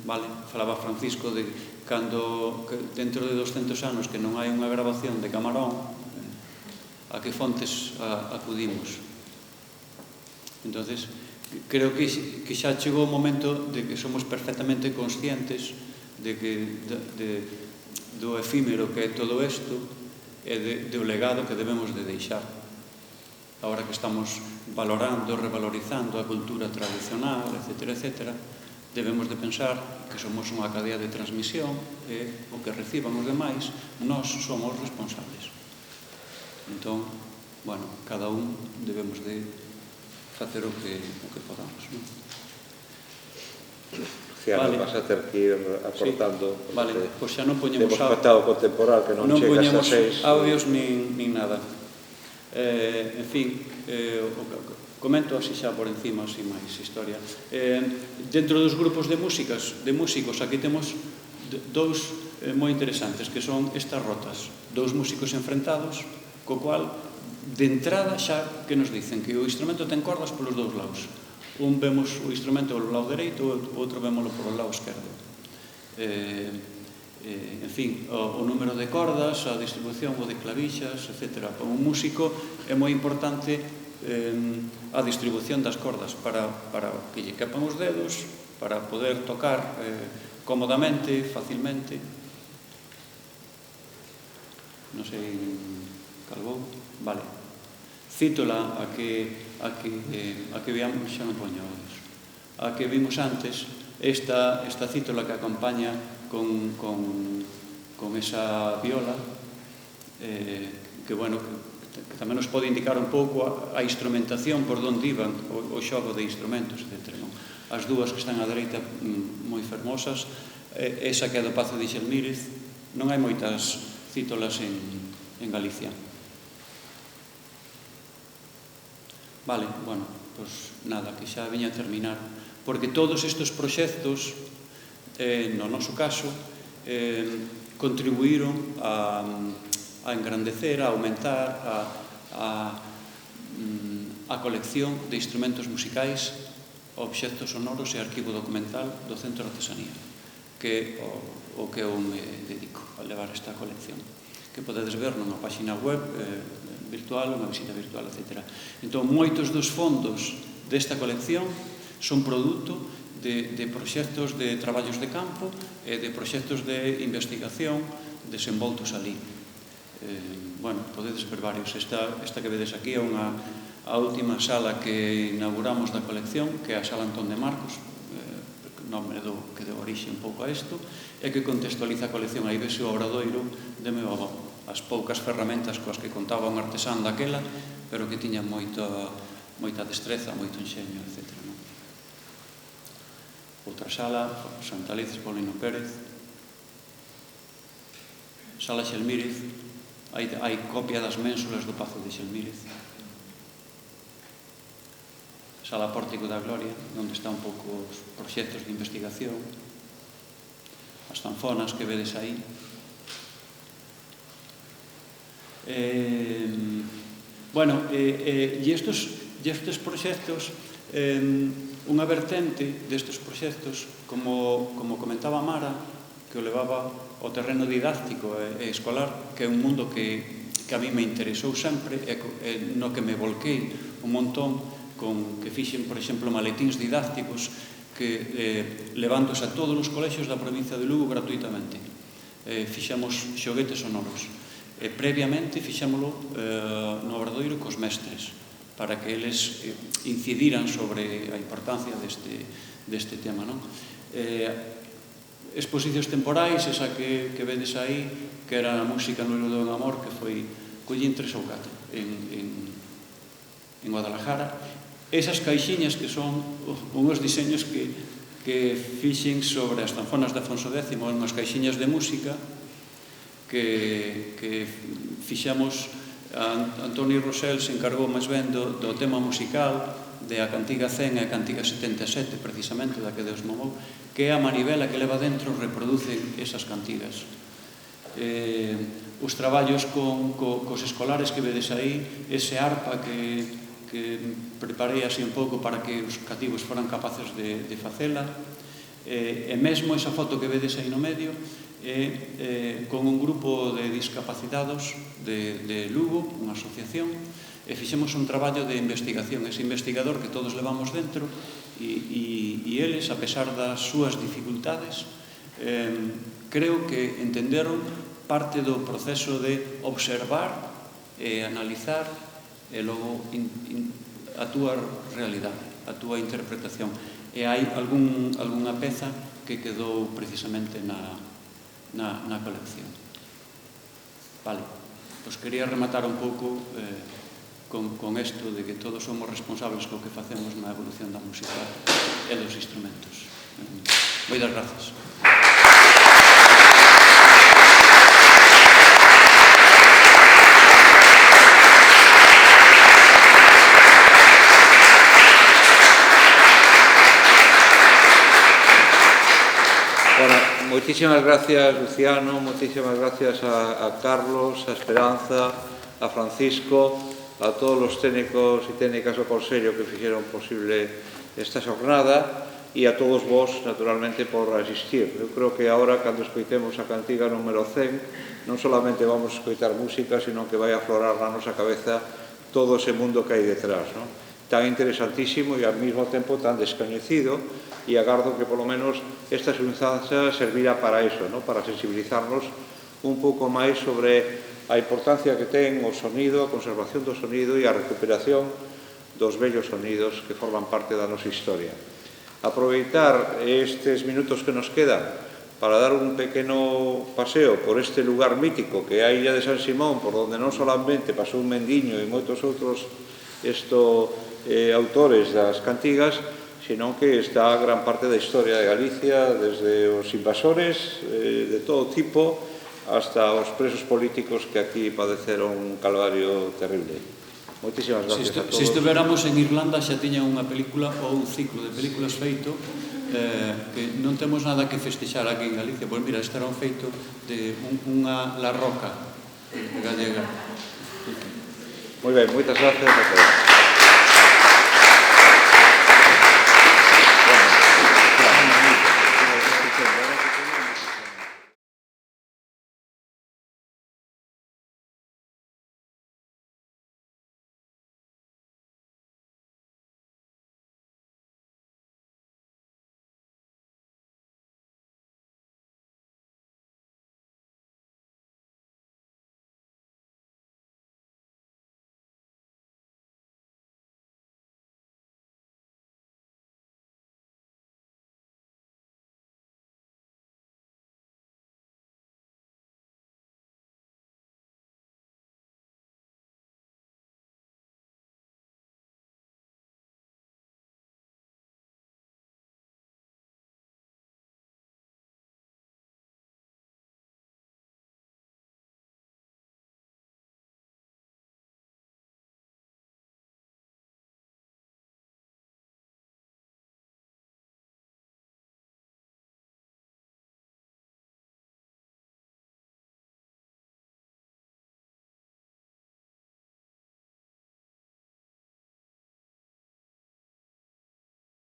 vale, falaba Francisco de cando dentro de 200 anos que non hai unha grabación de Camarón, a que fontes acudimos. Entonces, creo que xa chegou o momento de que somos perfectamente conscientes de que do efímero que é todo isto e do legado que debemos de deixar. Ahora que estamos valorando, revalorizando a cultura tradicional, etcétera, etcétera, debemos de pensar que somos unha cadea de transmisión e o que reciban os demais, nós somos responsables. Entón, bueno, cada un debemos de facer o que podamos, non? Luciano, vas a ter que ir aportando. Vale, pois xa non poñemos temos pactado contemporáneo que non chegas a 6. audios nin nada. En fin, comento así xa por encima, así máis historia. Dentro dos grupos de músicos, aquí temos dous moi interesantes, que son estas rotas. Dous músicos enfrentados, co cual, de entrada xa que nos dicen que o instrumento ten cordas polos dous lados. Un vemos o instrumento polo lado dereito, o outro vémolo polo lado esquerdo. En fin, o número de cordas, a distribución o de clavixas, etc. Para un músico é moi importante a distribución das cordas para que lle quepan os dedos, para poder tocar cómodamente, facilmente. Non sei, calvou? Vale. Cítola a que veamos, xa non poño a que vimos antes, esta cítola que acompaña con esa viola, que, bueno, que tamén nos pode indicar un pouco a instrumentación por onde iban, o xogo de instrumentos, etc. As dúas que están á dereita moi fermosas, esa que é do Pazo de Xelmírez, non hai moitas cítolas en Galicia. Vale, bueno, pois nada, que xa viña a terminar, porque todos estes proxectos, no noso caso, contribuíron a engrandecer, a aumentar a colección de instrumentos musicais, obxectos sonoros e arquivo documental do Centro de Artesanía, que o que eu me dedico a levar esta colección, que podedes ver nunha página web virtual, unha visita virtual, etc. Entón, moitos dos fondos desta colección son produto de proxectos de traballos de campo e de proxectos de investigación desenvoltos ali. Bueno, podedes ver varios. Esta que vedes aquí é a última sala que inauguramos da colección, que é a Sala Antón de Marcos, nome que deu orixe un pouco a isto, e que contextualiza a colección. Aí vese o obradoiro de meu avó, as poucas ferramentas coas que contaba un artesán daquela, pero que tiña moita destreza, moito enxeño, etc. Outra sala, Santalices, Paulino Pérez, Sala Xelmírez, hai copia das ménsulas do Pazo de Xelmírez, Sala Pórtico da Gloria, onde están un pouco os proxectos de investigación, as zanfonas que vedes aí. Bueno, e estes proxectos, unha vertente destes proxectos, como comentaba Mara, que o levaba ao terreno didáctico e escolar, que é un mundo que a mí me interesou sempre e no que me volquei un montón, que fixen, por exemplo, maletíns didácticos que levándose a todos os colexios da provincia de Lugo gratuitamente. Fixemos xoguetes sonoros. Previamente fixémolo no obradoiro cos mestres, para que eles incidiran sobre a importancia deste tema. Exposicións temporais, esa que vedes aí, que era a música no Iludo en Amor, que foi collín 3 ou 4 en Guadalajara. Esas caixiñas que son unhos diseños que fixen sobre as zanfonas de Afonso X, unhas caixiñas de música que fixamos. Antonio Rosell se encargou máis ben do tema musical de a cantiga 100 e a cantiga 77, precisamente, da que Deus mamou, que é a manivela que leva dentro reproduce esas cantigas. Os traballos cos escolares que vedes aí, ese arpa que preparei así un pouco para que os cativos foran capaces de facela, e mesmo esa foto que vedes aí no medio con un grupo de discapacitados de Lugo, unha asociación, e fixemos un traballo de investigación, ese investigador que todos levamos dentro, e eles, a pesar das súas dificultades, creo que entenderon parte do proceso de observar e analizar e logo a túa realidade, a túa interpretación. E hai algunha peza que quedou precisamente na colección. Vale, pois quería rematar un pouco con isto de que todos somos responsables co que facemos na evolución da música e dos instrumentos. Moitas grazas. Bueno, moitísimas gracias, Luciano, moitísimas gracias a Carlos, a Esperanza, a Francisco, a todos os técnicos e técnicas do Consello que fixeron posible esta xornada e a todos vos, naturalmente, por asistir. Eu creo que agora, cando escoitemos a cantiga número 100, non solamente vamos a escoitar música, sino que vai aflorar na nosa cabeza todo ese mundo que hai detrás, non? Tan interesantísimo e ao mesmo tempo tan descoñecido, e agardo que, polo menos, esta xuntanza servirá para iso, non? Para sensibilizarnos un pouco máis sobre a importancia que ten o sonido, a conservación do sonido e a recuperación dos vellos sonidos que forman parte da nosa historia. Aproveitar estes minutos que nos quedan para dar un pequeno paseo por este lugar mítico que é a Illa de San Simón, por onde non solamente pasou Mendiño e moitos outros autores das cantigas, senón que está gran parte da historia de Galicia, desde os invasores de todo tipo hasta os presos políticos que aquí padeceron un calvario terrible. Moitísimas gracias a todos. Se estuveramos en Irlanda xa tiñan unha película ou un ciclo de películas feito que non temos nada que festexar aquí en Galicia. Pois mira, este era un feito de unha La Roca gallega. Moi ben, moitas gracias a todos.